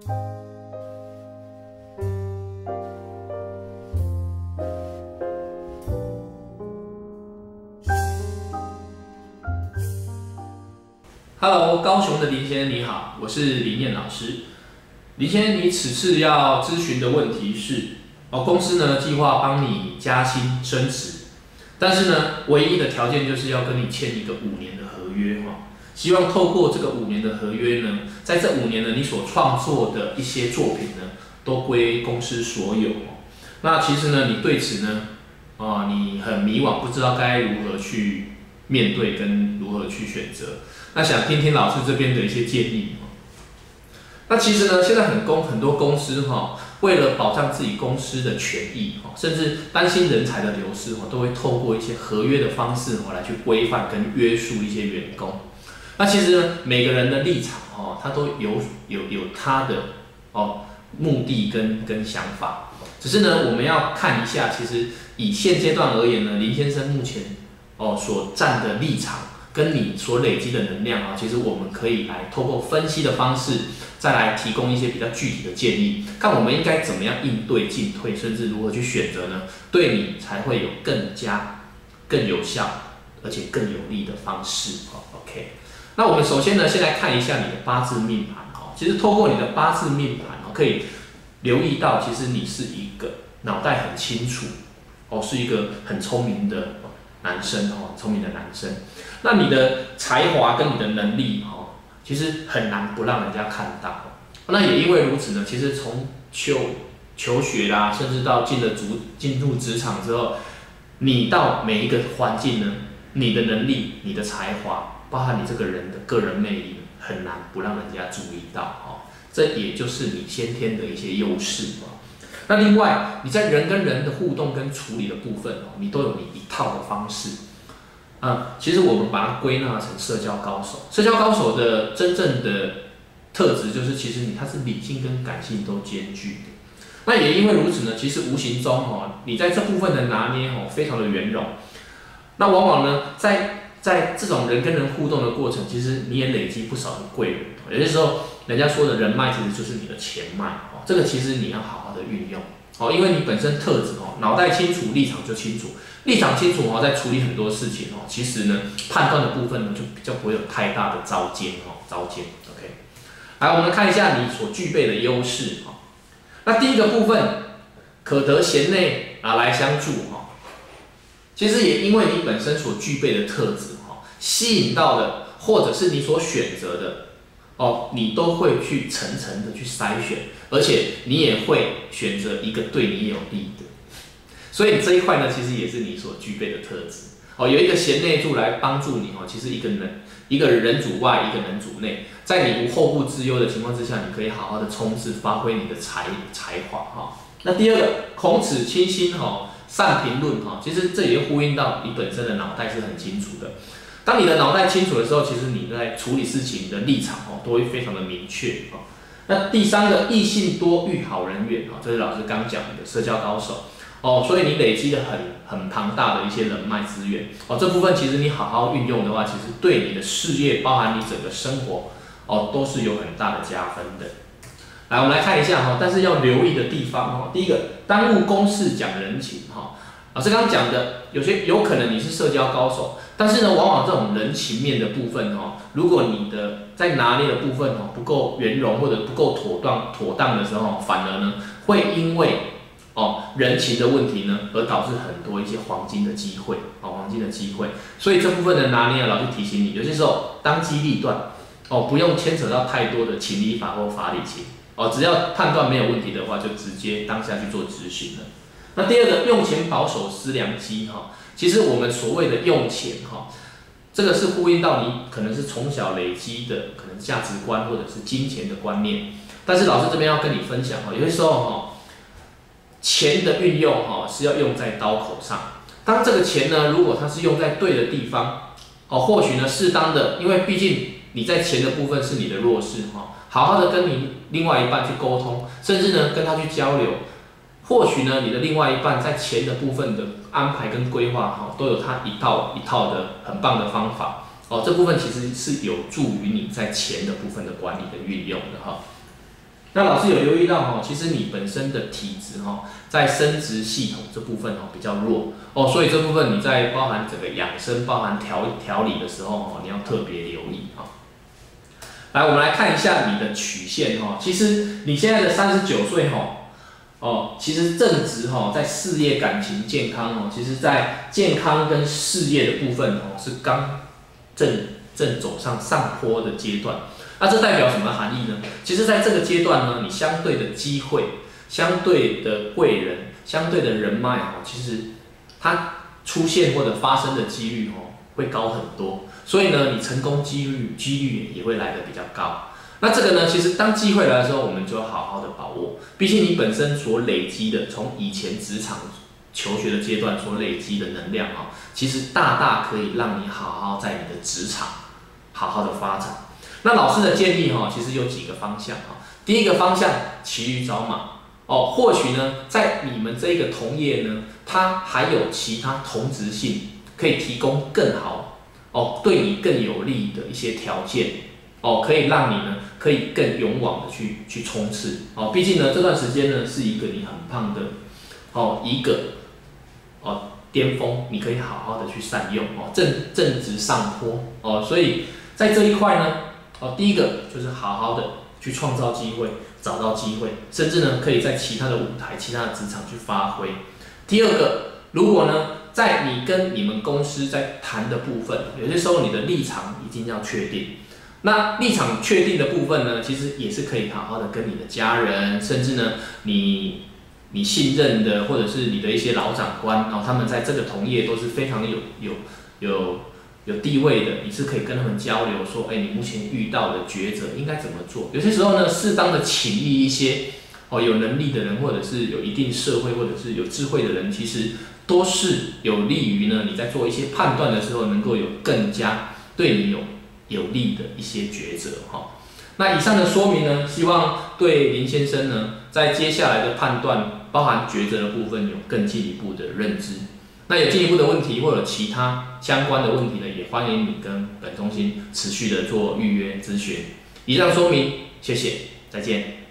Hello， 高雄的林先生你好，我是林燕老师。林先生，你此次要咨询的问题是，公司呢计划帮你加薪升职，但是呢，唯一的条件就是要跟你签一个5年的合约希望透过这个5年的合约呢，在这5年呢，你所创作的一些作品呢，都归公司所有那其实呢，你对此呢，你很迷惘，不知道该如何去面对跟如何去选择。那想听听老师这边的一些建议。那其实呢，现在很多公司为了保障自己公司的权益甚至担心人才的流失都会透过一些合约的方式来去规范跟约束一些员工。那其实呢，每个人的立场他都有他的目的跟想法。只是呢，我们要看一下，其实以现阶段而言呢，林先生目前所站的立场跟你所累积的能量其实我们可以来透过分析的方式，再来提供一些比较具体的建议，看我们应该怎么样应对进退，甚至如何去选择呢？对你才会有更有效，而且更有利的方式。OK， 那我们首先呢，先来看一下你的八字命盘其实透过你的八字命盘可以留意到，其实你是一个脑袋很清楚是一个很聪明的男生聪明的男生。那你的才华跟你的能力其实很难不让人家看到。那也因为如此呢，其实从求学啦，甚至到进入职场之后，你到每一个环境呢，你的能力、你的才华，包含你这个人的个人魅力，很难不让人家注意到这也就是你先天的一些优势那另外，你在人跟人的互动跟处理的部分你都有你一套的方式。其实我们把它归纳成社交高手。社交高手的真正的特质就是，其实他是理性跟感性都兼具的。那也因为如此呢，其实无形中你在这部分的拿捏非常的圆融。那往往呢，在这种人跟人互动的过程，其实你也累积不少的贵人。有些时候，人家说的人脉其实就是你的钱脉这个其实你要好好的运用因为你本身特质脑袋清楚，立场就清楚。立场清楚在处理很多事情其实呢，判断的部分呢就比较不会有太大的糟践OK， 来我们看一下你所具备的优势那第一个部分，可得贤内来相助其实也因为你本身所具备的特质吸引到的，或者是你所选择的你都会去层层的去筛选，而且你也会选择一个对你有利的。所以这一块呢，其实也是你所具备的特质有一个贤内助来帮助你其实一个人主外，一个人主内，在你无后顾之忧的情况之下，你可以好好的冲刺，发挥你的才华那第二个，孔子清心善评论其实这也呼应到你本身的脑袋是很清楚的。当你的脑袋清楚的时候，其实你在处理事情的立场都会非常的明确那第三个，异性多遇好人缘这是老师刚讲的社交高手所以你累积了很庞大的一些人脉资源这部分其实你好好运用的话，其实对你的事业，包含你整个生活都是有很大的加分的。来，我们来看一下但是要留意的地方第一个，耽误公事讲人情老师刚刚讲的，有可能你是社交高手，但是呢，往往这种人情面的部分如果你的在拿捏的部分不够圆融或者不够妥当的时候，反而呢会因为人情的问题呢，而导致很多一些黄金的机会所以这部分的拿捏，老师提醒你，有些时候当机立断不用牵扯到太多的情理法或法理情只要判断没有问题的话，就直接当下去做执行了。那第二个，用钱保守思良机其实我们所谓的用钱这个是呼应到你可能是从小累积的可能价值观或者是金钱的观念，但是老师这边要跟你分享有些时候钱的运用是要用在刀口上。当这个钱呢，如果它是用在对的地方或许呢适当的，因为毕竟你在钱的部分是你的弱势好好的跟你另外一半去沟通，甚至呢跟他去交流，或许呢你的另外一半在钱的部分的安排跟规划都有他一套的很棒的方法这部分其实是有助于你在钱的部分的管理跟运用的那老师有留意到哦，其实你本身的体质哦，在生殖系统这部分哦比较弱哦，所以这部分你在包含整个养生、包含调理的时候哦，你要特别留意啊。来，我们来看一下你的曲线哈。其实你现在的39岁其实正值在事业、感情、健康其实在健康跟事业的部分是刚正走上上坡的阶段。那这代表什么含义呢？其实在这个阶段呢，你相对的机会、相对的贵人、相对的人脉其实它出现或者发生的几率会高很多。所以呢，你成功几率也会来得比较高。那这个呢，其实当机会来的时候，我们就要好好的把握。毕竟你本身所累积的，从以前职场求学的阶段所累积的能量其实大大可以让你好好在你的职场好好的发展。那老师的建议其实有几个方向第一个方向，骑驴找马或许呢，在你们这个同业呢，它还有其他同质性可以提供更好对你更有利的一些条件可以让你呢可以更勇往的去冲刺毕竟呢这段时间呢是一个你很棒的一个巅峰，你可以好好的去善用正值上坡所以在这一块呢第一个就是好好的去创造机会，找到机会，甚至呢可以在其他的舞台、其他的职场去发挥。第二个，如果呢在你跟你们公司在谈的部分，有些时候你的立场一定要确定。那立场确定的部分呢，其实也是可以好好的跟你的家人，甚至呢你信任的，或者是你的一些老长官他们在这个同业都是非常有地位的，你是可以跟他们交流说，你目前遇到的抉择应该怎么做？有些时候呢，适当的请益一些有能力的人，或者是有一定社会或者是有智慧的人，其实都是有利于呢你在做一些判断的时候，能够有更加对你有利的一些抉择那以上的说明呢，希望对林先生呢，在接下来的判断，包含抉择的部分，有更进一步的认知。那有进一步的问题或者其他相关的问题呢，也欢迎你跟本中心持续的做预约咨询。以上说明，谢谢，再见。